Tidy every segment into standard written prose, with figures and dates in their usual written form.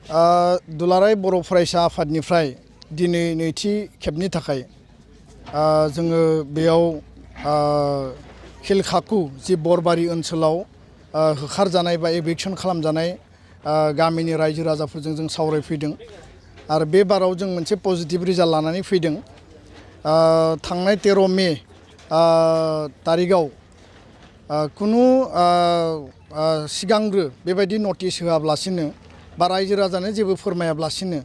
दुलाराय बर' फरायसा आफादनिफ्राय दिनै नैथि खेबनि थाखाय जोङो बेयाव खिलखाखु जि बरबारि ओनसोलाव होखारजानाय बा एभिक्सन खालामजानाय गामिनि रायजो राजाफोरजों जों सावरायफैदों आरो बे बाराव जों मोनसे पजिटिभ रिजाल्ट लानानै फैदों। थांनाय 13 मे तारिखआव कुनु सिगांग्रो बेबायदि नटिस होआब्लासिनो बा रायजो राजानो जेबो फोरमायाब्लासिनो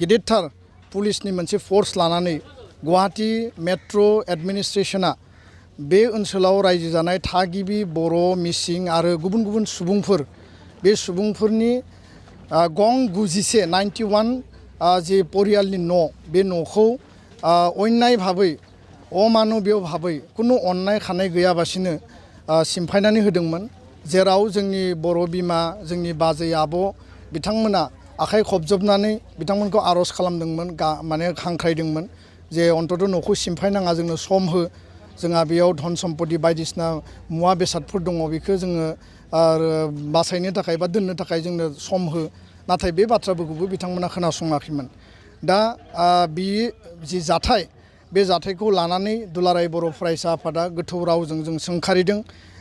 गिदिरथार पुलिसनि मोनसे फोर्स लानानै गुवाहाटी मेट्र' एडमिनिस्ट्रेशना बे ओनसोलाव रायजो जानाय थागिबि बर' मिसिं आरो गुबुन गुबुन सुबुंफोर बे सुबुंफोरनि गं 91 जे परियालनि न' बे न'खौ अन्याय भाबै अमानबीय भाबै कुनु अन्नाय खानाय गैयाबासिनो सिमफायनानै होदोंमोन, जेराव जोंनि बर' बिमा जोंनि बाजै आब' बिथांमोना आखाइ खबजबनानै बिथांमोनखौ आर'ज खालामदोंमोन, माने हांख्रायदोंमोन जे अन्तत' न'खौ सिमफायनाङा, जोंनो सम हो, जोंहा बेयाव धन सम्पति बायदिसिना मुवा बेसादफोर दङ, बेखौ जोङो बासायनो थाखाय बा दोननो थाखाय जोंनो सम हो। नाथाय बे बाथ्राफोरखौबो बिथांमोना खोनासङाखैमोन। दा बे जि जाथाय बे जाथायखौ लानानै दुलाराय बर' फरायसा आफादा गोथौ रावजों जों सोंखारिदों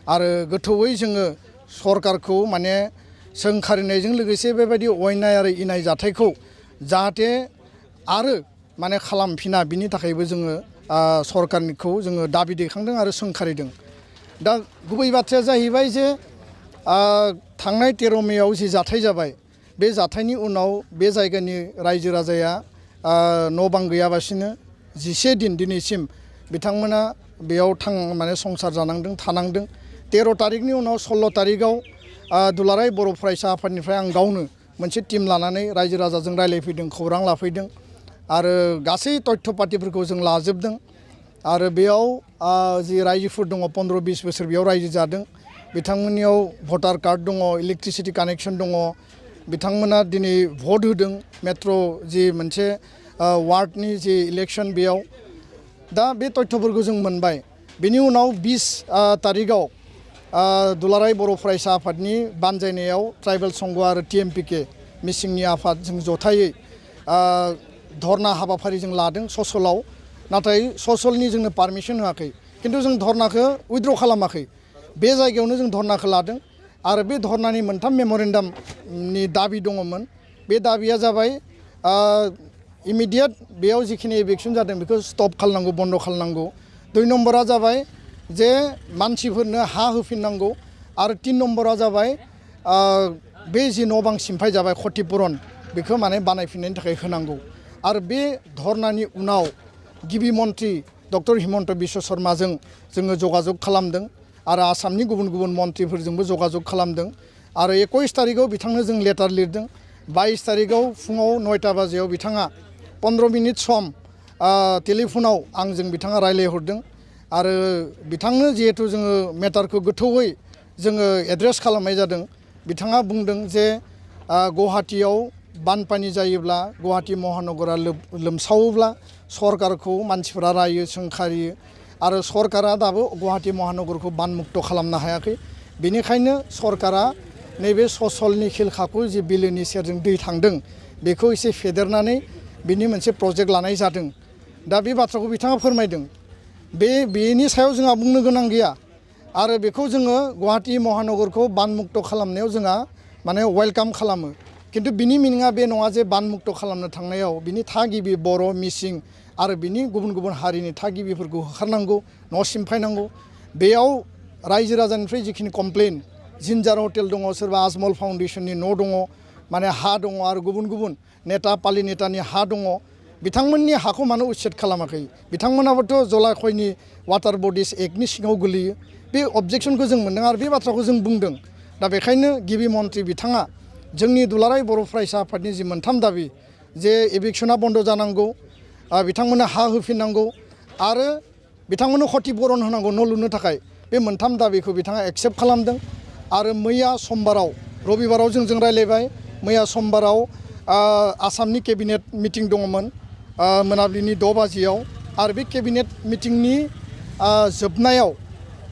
आरो गोथौयै जोङो सरकारखौ माने सोंखारिनायजों लोगोसे बेबायदि अन्याय आरो इनाय जाथायखौ जाहाथे आरो माने खालामफिना बिनि थाखायबो जोङो सरकारनिखौ जोङो दाबि दैखांदों आरो सोंखारिदों। दा गुबै बाथ्राया जाहैबाय जे थांनाय 13 मेआव जि जाथाय जाबाय बे जाथायनि उनाव बे जायगानि रायजो राजाया न' बां गैयाबासिनो 11 दिन दिनैसिम बिथांमोना बेयाव माने संसार जानांदों, थानांदों। 13 तारिखनि उनाव 16 तारिखआव दुलाराय बर' फरायसा आफादनिफ्राय आं गावनो मोनसे टिम लानानै रायजो राजाजों रायलायफैदों, खौरां लाफैदों आरो गासै तथ्य पातिफोरखौ जों लाजोबदों आरो बेयाव जि रायजोफोर दङ 15-20 बोसोर बेयाव रायजो जादों, बिथांमोननियाव भटार कार्ड दङ, इलेक्ट्रिसिटि कानेक्सन दङ, बिथांमोना दिनै भट होदों मेट्र' जि मोनसे वार्डनि जि इलेक्सन बेयाव। दा बे तथ्यफोरखौ जों मोनबाय। बेनि उनाव 20 तारिखआव दुलाराय बर' फरायसा आफादनि बानजायनायाव ट्राइबेल संघ आरो TMPK मिसिंनि आफाद जों जथायै धरना हाबाफारि जों लादों ससलाव। नाथाय ससलनि जोंनो पारमिसन होआखै, किन्तु जों धरनाखौ उइथड्र खालामाखै। बे जायगायावनो जों धरनाखौ लादों आरो बे धरनानि मोनथाम मेम'रेन्डामनि दाबि दङमोन। बे दाबिया जाबाय इमिडियेट बेयाव जिखिनि एभिक्सन जादों बेखौ स्टप खालामनांगौ, बन्द खालामनांगौ। 2 नम्बरा जाबाय जे मानसिफोरनो हा होफिननांगौ आरो 3 नम्बरा जाबाय बे जि न' बां सिमफाय जाबाय क्षतिपुरन बेखौ माने बानायफिननायनि थाखाय होनांगौ। आरो बे धरनानि उनाव गिबि मन्त्रि डक्टर हिमन्त बिश्व शर्माजों जोङो जगाजग खालामदों आरो आसामनि गुबुन गुबुन मन्त्रिफोरजोंबो जगाजग खालामदों आरो 21 तारिखआव बिथांनो जों लेटार लिरदों। 22 तारिखआव फुङाव 9टा बाजियाव बिथाङा 15 मिनिट सम टेलिफनाव आंजों बिथाङा रायलायहरदों आरो बिथांनो जिहेतु जोङो मेटारखौ गोथौयै जोङो एड्रेस खालामनाय जादों। बिथाङा बुंदों जे गुवाहाटीयाव बानपानि जायोब्ला, गुवाहाटी महानगरा लोमसावोब्ला सरकारखौ मानसिफोरा रायो, सोंखारियो आरो सरकारा दाबो गुवाहाटी महानगरखौ बानमुक्त खालामनो हायाखै। बेनिखायनो सरकारा नैबे ससलनि खिलखाखु जि बिलोनि सेरजों दै थांदों बेखौ एसे फेदेरनानै बिनि मोनसे प्रजेक्ट लानाय जादों। दा बे बाथ्राखौ बिथाङा फोरमायदों। बेनि सायाव जोंहा बुंनो गोनां गैया आरो बेखौ जोङो गुवाहाटी महानगरखौ बानमुक्त खालामनायाव जोंहा माने वेलकाम खालामो। किन्तु बिनि मिनिङा बे नङा जे बानमुक्त खालामनो थांनायाव बिनि थागिबि बर' मिसिं आरो बिनि गुबुन गुबुन हारिनि थागिबिफोरखौ होखारनांगौ, न' सिमफायनांगौ। बेयाव रायजो राजानिफ्राय जिखिनि कमप्लेन, जिन्जार हटेल दङ, सोरबा आजमल फाउन्डेसननि न' दङ, माने हा दङ आरो गुबुन गुबुन नेता पालि नेतानि हा दङ, बिथांमोननि हाखौ मानो उच्चेद खालामाखै? बिथांमोनाबोथ' जलाखयनि वाटार बडिज एक्टनि सिङाव गोलैयो। बे अबजेक्सनखौ जों मोनदों आरो बे बाथ्राखौ जों बुंदों। दा बेखायनो गिबि मन्त्रि बिथाङा जोंनि दुलाराय बर' फरायसा आफादनि जि मोनथाम दाबि जे एभिक्सना बन्द जानांगौ, बिथांमोननो हा होफिननांगौ आरो बिथांमोननो क्षतिपुरन होनांगौ न' लुनो थाखाय, बे मोनथाम दाबिखौ बिथाङा एक्सेप्ट खालामदों। आरो मैया समबाराव, रबिबाराव जों रायलायबाय। मैया समबाराव आसामनि केबिनेट मिटिं दङमोन मोनाबिलिनि 6 बाजियाव आरो बे केबिनेट मिटिंनि जोबनायाव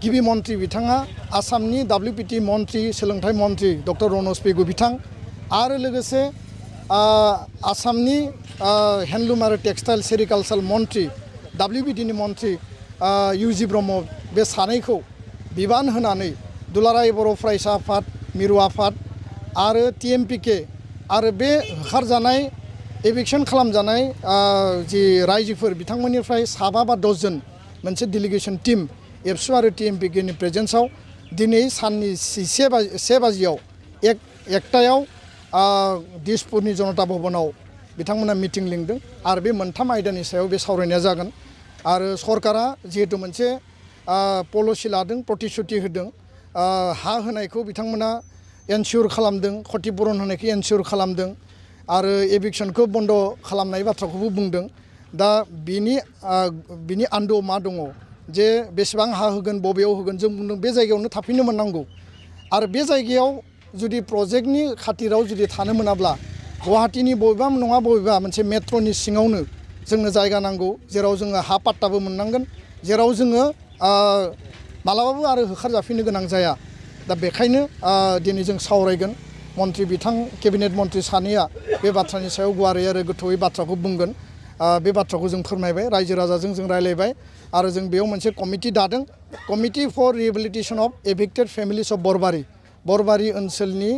गिबि मन्त्रि बिथाङा आसामनि WPT मन्त्रि सोलोंथाइ मन्त्रि डक्टर रनज पेगु बिथां आरो लोगोसे आसामनि हेन्डलुम आरो टेक्सटाइल सेरिकालचार मन्त्रि WBD नि मन्त्रि UG ब्रह्म बे सानैखौ बिबान होनानै दुलाराय बर' फरायसा आफाद मिरु आफाद आरो TMPK आरो बे होखारजानाय एभिक्सन खालामजानाय जि रायजोफोर बिथांमोननिफ्राय 7 बा 10 जन मोनसे डेलिगेसन टीम एबसु आरो TMPK नि प्रेजेन्सआव दिनै साननि 1 बाजियाव एकटायाव दिसपुरनि जनता भवनाव बिथांमोना मिटिं लिंदों आरो बे मोनथाम आयदानि सायाव बे सावरायनाया जागोन आरो सरकारा जिहेतु मोनसे पलिसि लादों प्रतिश्रुति होदों हा होनायखौ बिथांमोना एनसियर खालामदों क्षतिपूरण होनायखौ एनसियर खालामदों आरो एभिक्सनखौ बन्द खालामनाय बाथ्राखौबो बुंदों दा बिनि आन्दोआव मा दङ जे बेसेबां हा होगोन बबेयाव होगोन जों बुंदों बे जायगायावनो थाफैनो मोननांगौ आरो बे जायगायाव जुदि प्रजेक्टनि खाथिराव जुदि थानो मोनाब्ला गुवाहाटीनि बबेबा नङा बबेबा मोनसे मेट्र'नि सिङावनो जोंनो जायगा नांगौ जेराव जोङो हा पाट्टाबो मोननांगोन जेराव जोङो मालाबाबो आरो होखारजाफिननो गोनां जाया दा बेखायनो दिनै जों सावरायगोन मन्त्रि बिथां केबिनेट मन्त्रि सानैया बे बाथ्रानि सायाव गुवारै आरो गोथौयै बाथ्राखौ बुंगोन बे बाथ्राखौ जों फोरमायबाय रायजो राजाजों जों रायलायबाय आरो जों बेयाव मोनसे कमिटि दादों committee for rehabilitation of evicted families of बरबारि ओनसोलनि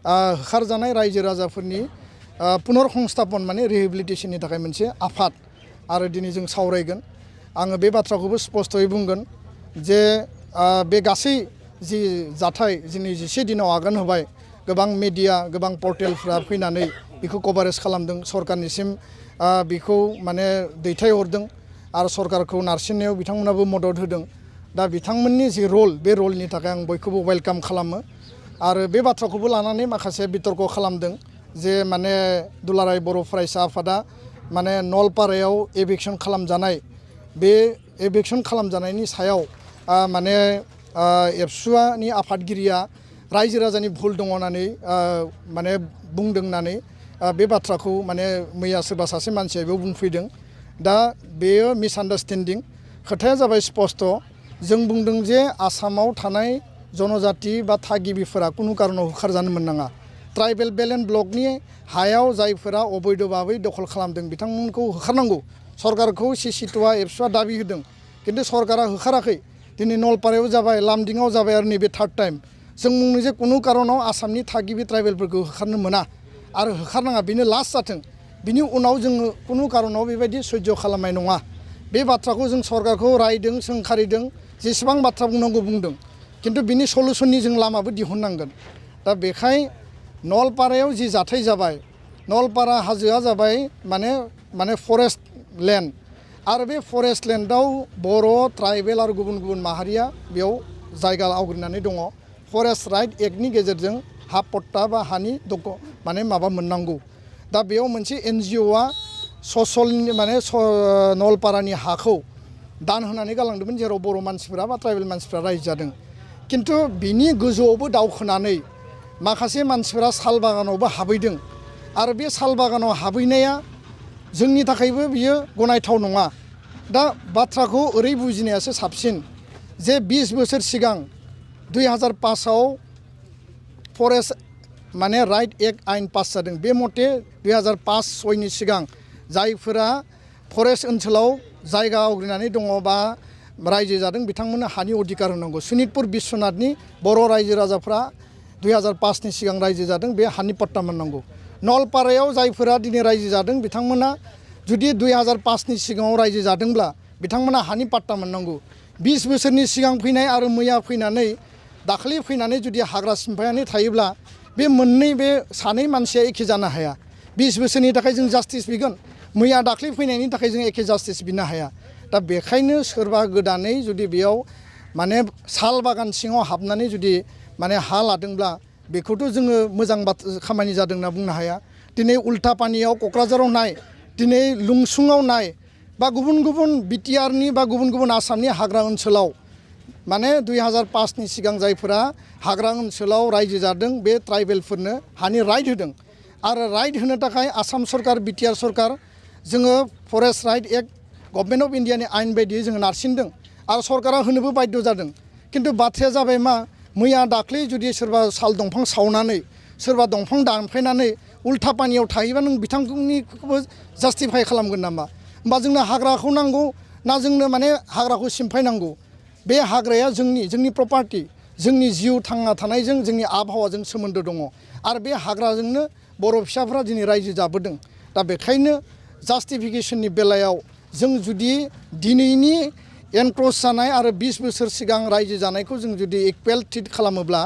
होखारजानाय रायजो राजाफोरनि पुनर्संस्थापन माने रिहेबिलिटेसननि थाखाय मोनसे आफाद आरो दिनै जों सावरायगोन आङो बे बाथ्राखौबो स्पष्टयै बुंगोन जे बे गासै जि जाथाय दिनै 11 दिनाव आगान होबाय गोबां मिडिया गोबां पर्टेलफ्रा फैनानै बेखौ कभारेज खालामदों सरकारनिसिम बेखौ माने दैथायहरदों आरो सरकारखौ नारसिननायाव बिथांमोनाबो मदद होदों दा बिथांमोननि जि रल बे रलनि थाखाय आं बयखौबो वेलकाम खालामो आरो बे बाथ्राखौबो लानानै माखासे बितर्क खालामदों जे माने दुलाराय बर' फरायसा आफादा माने नलपारायाव एभिक्सन खालामजानाय बे एभिक्सन खालामजानायनि सायाव माने एबसुनि आफादगिरिया रायजो राजानि भुल दङ होननानै माने बुंदों होननानै बे बाथ्राखौ माने मैया सोरबा सासे मानसिया बेयाव बुंफैदों दा बेयो मिसआन्डारस्टेन्डिं खोथाया जाबाय स्पष्ट जों बुंदों जे आसामाव थानाय जनजाति बा थागिबिफोरा कुनु कारनाव होखारजानो मोननाङा ट्राइबेल बेल्ट एन्ड ब्लकनि हायाव जायफोरा अबैध भाबै दखल खालामदों बिथांमोनखौ होखारनांगौ सरकारखौ Cctoa एबसुआ दाबि होदों किन्तु सरकारा होखाराखै दिनै नलपारायाव जाबाय लामदिङाव जाबाय आरो नैबे थार्ड टाइम जों बुंनो जे कुनु कारनाव आसामनि थागिबि ट्राइबेलफोरखौ होखारनो मोना आरो होखारनाङा बेनो लास्ट जाथों बिनि उनाव जोङो कुनु कारनाव बेबायदि सह्य खालामनाय नङा बे बाथ्राखौ जों सरकारखौ रायदों सोंखारिदों जेसेबां बाथ्रा बुंनांगौ बुंदों किन्तु बिनि सलुसननि जों लामाबो दिहुननांगोन दा बेखाय नलपारायाव जि जाथाय जाबाय नलपारा हाजोआ जाबाय माने फरेस्ट लेन्ड आरो बे फरेस्ट लेन्डआव बर' ट्राइबेल आरो गुबुन गुबुन माहारिया बेयाव जायगा आवग्रिनानै दङ फरेस्ट राइट एक्टनि गेजेरजों हा पट्टा बा हानि माने माबा मोननांगौ दा बेयाव मोनसे NGOआ ससलनि माने नलपारानि हाखौ दान होनानै गालांदोंमोन जेराव बर' मानसिफोरा बा ट्राइबेल मानसिफोरा रायजो जादों किन्तु बिनि गोजौआवबो दावखोनानै माखासे मानसिफोरा साल बागानावबो हाबैदों आरो बे साल बागानाव हाबैनाया जोंनि थाखायबो बियो गनायथाव नङा दा बाथ्राखौ ओरै बुजिनायासो साबसिन जे 20 बोसोर सिगां 2005आव फरेस्ट माने राइट एक्ट आइन पास जादों बे मथे 2005-06नि सिगां जायफोरा फरेस्ट ओनसोलाव जायगा आवग्रिनानै दङ बा रायजो जादों बिथांमोननो हानि अधिकार होनांगौ सनितपुर बिश्वनाथनि बर' रायजो राजाफ्रा 2005नि सिगां रायजो जादों बे हानि पट्टा मोननांगौ नलपारायाव जायफोरा दिनै रायजो जादों बिथांमोना जुदि 2005नि सिगाङाव रायजो जादोंब्ला बिथांमोना हानि पट्टा मोननांगौ 20 बोसोरनि सिगां फैनाय आरो मैया फैनानै दाखालि फैनानै जुदि हाग्रा सिमफायनानै थायोब्ला बे मोननै बे सानै मानसिया एखे जानो हाया 20 बोसोरनि थाखाय जों जास्टिस बिगोन मैया दाखालि फैनायनि थाखाय जों एखे जास्टिस बिनो हाया दा बेखायनो सोरबा गोदानै जुदि बेयाव माने साल बागान सिङाव हाबनानै जुदि माने हा लादोंब्ला बेखौथ' जोङो मोजां खामानि जादों होनना बुंनो हाया दिनै उल्टा पानियाव क'क्राझाराव नाय दिनै लुंसुङाव नाय बा गुबुन गुबुन बिटिआरनि बा गुबुन गुबुन आसामनि हाग्रा ओनसोलाव माने 2005नि सिगां जायफोरा हाग्रा ओनसोलाव रायजो जादों बे ट्राइबेलफोरनो हानि राइट होदों आरो राइट होनो थाखाय आसाम सरकार बिटिआर सरकार जोङो forest right act government of इन्डियानि आइन बायदियै जोङो नारसिनदों आरो सरकारा होनोबो बाध्य जादों किन्तु बाथ्राया जाबाय मा मैया दाख्लै जुदि सोरबा साल दंफां सावनानै सोरबा दंफां दानफायनानै उल्था पानियाव थाहैबा नों बिथांनिखौबो जास्टिफाइ खालामगोन नामा होमबा जोंनो हाग्राखौ नांगौ ना जोंनो माने हाग्राखौ सिमफायनांगौ बे हाग्राया जोंनि प्रपार्टि जोंनि जिउ थांना थानायजों जोंनि आबहावाजों सोमोन्दो दङ आरो बे हाग्राजोंनो बर' फिसाफोरा दिनै रायजो जाबोदों दा बेखायनो जास्टिफिकेशननि बेलायाव जों जुदि दिनैनि एनक्रोच जानाय आरो 20 बोसोर सिगां रायजो जानायखौ जों जुदि इकुवेल ट्रिट खालामोब्ला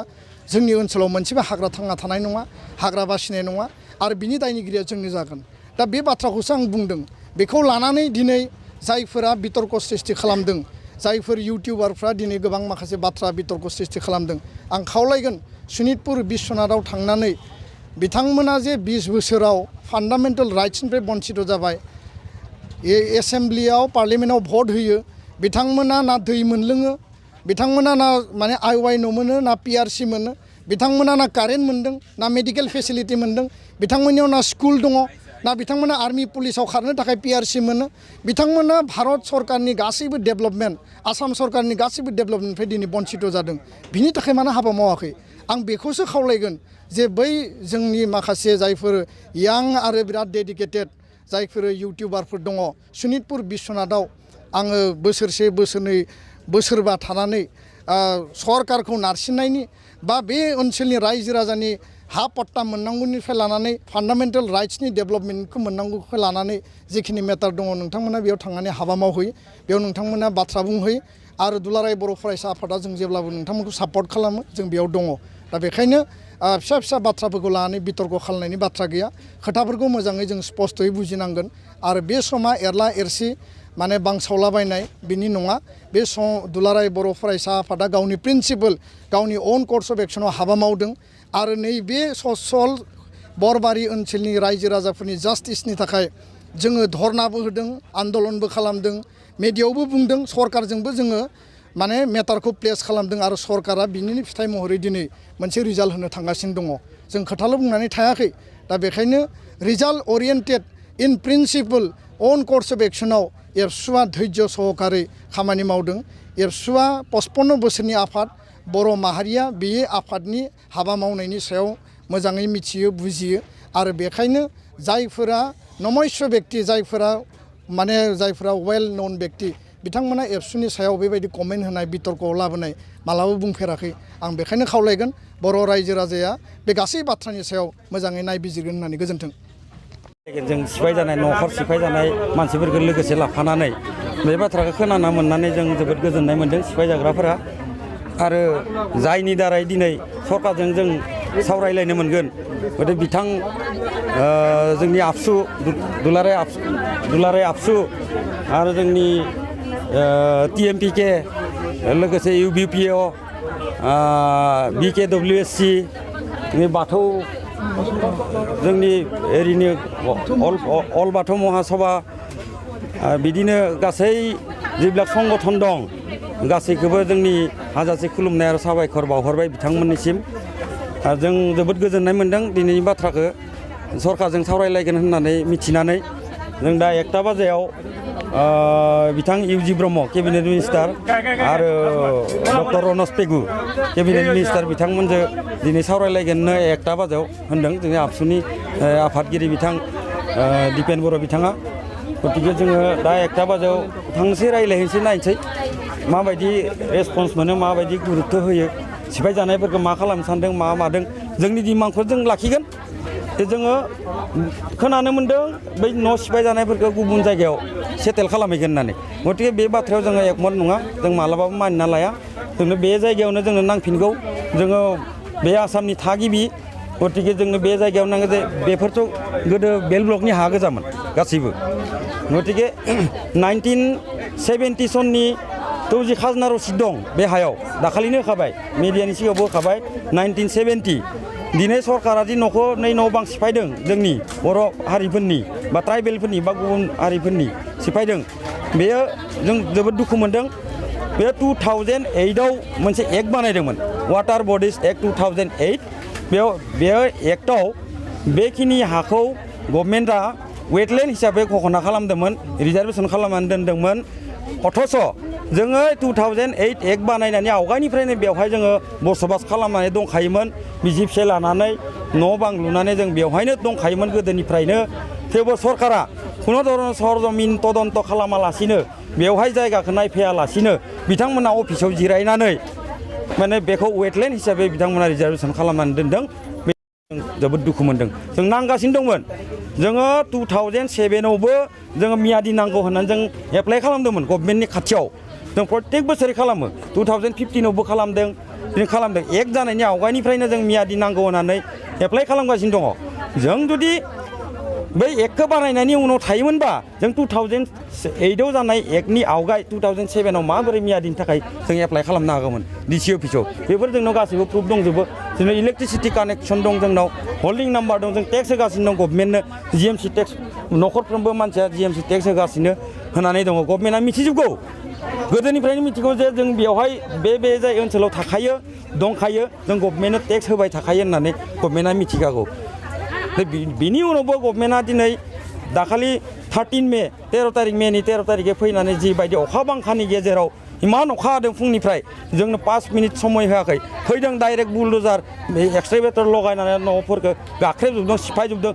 जोंनि ओनसोलाव मोनसेबो हाग्रा थांना थानाय नङा हाग्रा बासिनाय नङा आरो बिनि दायनिगिरिया जोंनो जागोन दा बे बाथ्राखौसो आं बुंदों बेखौ लानानै दिनै जायफोरा बितर्क सृष्टि खालामदों जायफोर इउटिउबारफ्रा दिनै गोबां माखासे बाथ्रा बितर्क सृष्टि खालामदों आं खावलायगोन सनितपुर बिश्वनाथाव थांनानै बिथांमोना जे 20 बोसोराव फान्डामेन्टेल राइट्सनिफ्राय बन्चित जाबाय एसेम्ब्लियाव पार्लियामेन्टआव भट होयो बिथांमोना ना दै मोनलोङो बिथांमोना ना माने आइवाइ न' मोनो ना पिआरसि मोनो बिथांमोना ना कारेन्ट मोनदों ना मेडिकेल फेसिलिटि मोनदों बिथांमोननियाव ना स्कुल दङ ना बिथांमोना आर्मि पुलिसाव खारनो थाखाय पिआरसि मोनो बिथांमोना भारत सरकारनि गासैबो डेभेलपमेन्ट आसाम सरकारनि गासैबो डेभेलपमेन्टनिफ्राय दिनै बन्चित जादों बिनि थाखाय मानो हाबा मावाखै आं बेखौसो खावलायगोन जे बै जोंनि माखासे जायफोर यां आरो बिराद डेडिकेटेड जायफोर इउटिउबारफोर दङ सनितपुर बिश्वनाथाव आङो बोसोरसे बोसोरनै बोसोरबा थानानै सरकारखौ नारसिननायनि बा बे ओनसोलनि रायजो राजानि हा पट्टा मोननांगौनिफ्राय लानानै फान्डामेन्टेल राइट्सनि डेभेलपमेन्टखौ मोननांगौखौ लानानै जिखिनि मेटार दङ नोंथांमोना बेयाव थांनानै हाबा मावहैयो बेयाव नोंथांमोना बाथ्रा बुंहैयो आरो दुलाराय बर' फरायसा आफादा जों जेब्लाबो नोंथांमोनखौ सापर्ट खालामो जों बेयाव दङ दा बेखायनो फिसा फिसा बाथ्राफोरखौ लानानै बितर्क खालामनायनि बाथ्रा गैया खोथाफोरखौ मोजाङै जों स्पष्टयै बुजिनांगोन आरो बे समा एरला एरसि माने बांसावलाबायनाय बिनि नङा बे दुलाराय बर' फरायसा आफादा गावनि प्रिन्सिपल गावनि अन कर्स अफ एक्सनाव हाबा मावदों आरो नैबे ससल बरबारि ओनसोलनि रायजो राजाफोरनि जास्टिसनि थाखाय जोङो धरनाबो होदों आन्दलनबो खालामदों मेडियायावबो बुंदों सरकारजोंबो जोङो माने मेटारखौ प्लेस खालामदों आरो सरकारा बिनिनो फिथाइ महरै दिनै मोनसे रिजाल्ट होनो थांगासिनो दङ जों खोथाल' बुंनानै थायाखै दा बेखायनो result oriented in principle and course of एक्सनाव एबसुआ धैर्य सहकारै खामानि मावदों एबसुआ 55 बोसोरनि आफाद बर' माहारिया बे आफादनि हाबा मावनायनि सायाव मोजाङै मिथियो बुजियो आरो बेखायनो जायफोरा नमस्य बेक्ति जायफोरा वेल नन बेक्ति बिथांमोना एबसुनि सायाव बेबायदि कमेन्ट होनाय बितर्कआव लाबोनाय मालाबा बुंफेराखै आं बेखायनो खावलायगोन बर' रायजो राजाया बे गासै बाथ्रानि सायाव मोजाङै नायबिजिरगोन होननानै गोजोन्थों जों सिफाय जानाय न'खर सिफाय जानाय मानसिफोरखौ लोगोसे लाफानानै बे बाथ्राखौ खोनाना मोननानै जों जोबोद गोजोननाय मोन्दों सिफाय जाग्राफोरा आरो जायनि दारै दिनै सरकारजों जों सावरायलायनो मोनगोन गथे बिथां जोंनि आबसु दुलाराय आबसु आरो जोंनि TMPK लोगोसे UBPO BKWSC बाथौ जोंनि एरिनि अल बाथौ महासभा बिदिनो गासै जिবিলাক संगठन दं गासैखौबो जोंनि हाजासे खुलुमनाय आरो साबायखर बावहरबाय बिथांमोननिसिम जों जोबोद गोजोननाय मोन्दों दिनैनि बाथ्राखौ सरकारजों सावरायलायगोन होननानै मिथिनानै जों दा 1टा बाजियाव बिथां इउजि ब्रह्म केबिनेट मिनिस्टार आरो डक्टर रनज पेगु केबिनेट मिनिस्टार बिथांमोनजों दिनै सावरायलायगोननो 1टा बाजियाव होनदों जोंनि आबसुनि आफादगिरि बिथां दिपेन बर' बिथाङा गतिके जोङो दा 1टा बाजियाव थांसै रायज्लायहैनोसै नायनोसै माबायदि रेसपन्स मोनो माबायदि गुरुत्व होयो सिफाय जानायफोरखौ मा खालामनो सानदों मा मादों जोंनि दिमागखौ जों लाखिगोन जोङो खोनानो मोन्दों बै न' सिफाय जानायफोरखौ गुबुन जायगायाव सेटेल खालामहैगोन होननानै गतिके बे बाथ्रायाव जोङो एकमत नङा जों मालाबाबो मानिना लाया जोंनो बे जायगायावनो जोंनो नांफिनगौ जोङो बे आसामनि थागिबि गतिके जोंनो बे जायगायाव नांगौ जे बेफोरथ' गोदो बेल ब्लकनि हा गोजामोन गासैबो गतिके 1970 सननि जि खाजोना रसिद दं बे हायाव दाखालिनो होखाबाय मिडियानि सिगाङावबो होखाबाय 1970 दिनै सरकारा दि न'खौ न' बां सिफायदों जोंनि बर' हारिफोरनि बा ट्राइबेलफोरनि बा गुबुन हारिफोरनि सिफायदों बेयो जों जोबोद दुखु मोन्दों बे 2008आव मोनसे एक्ट बानायदोंमोन वाटार बडिज एक्ट 2008 बेयाव एक्टआव बेखिनि हाखौ गभर्नमेन्टआ वेटलेन्ड हिसाबै घोषणा खालामदोंमोन रिजार्भेसन खालामनानै दोनदोंमोन अथच जोङो 2008 एक बानायनानै आवगायनिफ्रायनो बेवहाय जोङो बसबास खालामनानै दंखायोमोन बिसि फिसाय लानानै न' बां लुनानै जों बेवहायनो दंखायोमोन गोदोनिफ्रायनो थेवबो सरकारा खुनु धरन सरजमिन तदन्त खालामालासिनो बेवहाय जायगाखौ नायफैयालासिनो बिथांमोना अफिसाव जिरायनानै माने बेखौ वेटलेन्ड हिसाबै बिथांमोना रिजार्भेसन खालामनानै दोनदों जोबोद दुखु मोनदों जों नांगासिनो दंमोन जोङो 2007आवबो जोङो मियादि नांगौ होननानै जों एप्लाइ खालामदोंमोन गभर्नमेन्टनि खाथियाव जों प्रत्येक बोसोरै खालामो 2015आवबो खालामदों एक जानायनि आवगायनिफ्रायनो जों मियादि नांगौ होननानै एप्लाइ खालामगासिनो दङ जों जुदि बै एकखौ बानायनायनि उनाव थायोमोनबा जों 2008आव जानाय एकनि आवगाय 2007आव माबोरै मियादिनि थाखाय जों एप्लाइ खालामनो हागौमोन डिसि अफिसाव बेफोर जोंनाव गासैबो प्रुफ दंजोबो जोंनाव इलेक्ट्रिसिटि कानेक्सन दं जोंनाव हल्डिं नाम्बार दं जों टेक्स होगासिनो दं गभर्नमेन्टनो जिएमसि टेक्स न'खरफ्रोमबो मानसिया जिएमसि टेक्स होगासिनो होनानै दङ गभर्नमेन्टआ मिथिजोबगौ गोदोनिफ्रायनो मिथिगौ जे जों बेवहाय बे जाय ओनसोलाव थाखायो दंखायो जों गभर्नमेन्टनो टेक्स होबाय थाखायो होननानै गभर्नमेन्टआ मिथिखागौ बिनि उनावबो गभर्नमेन्टआ दिनै दाखालि 13 मे 13 तारिख मेनि 13 तारिखे फैनानै जिबायदि अखा बांखानि गेजेराव इमान अखा हादों फुंनिफ्राय जोंनो 5 मिनिट समय होआखै फैदों डाइरेक्ट बुलडोजार एक्सट्रेभेटर लगायनानै न'फोरखौ गाख्रेबजोबदों सिफायजोबदों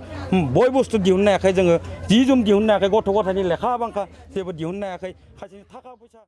बय बुस्थु दिहुननो हायाखै जोङो जि जोम दिहुननो हायाखै गथ' गथायनि लेखा बांखा जेबो दिहुननो हायाखै खायसेनि थाखा फैसा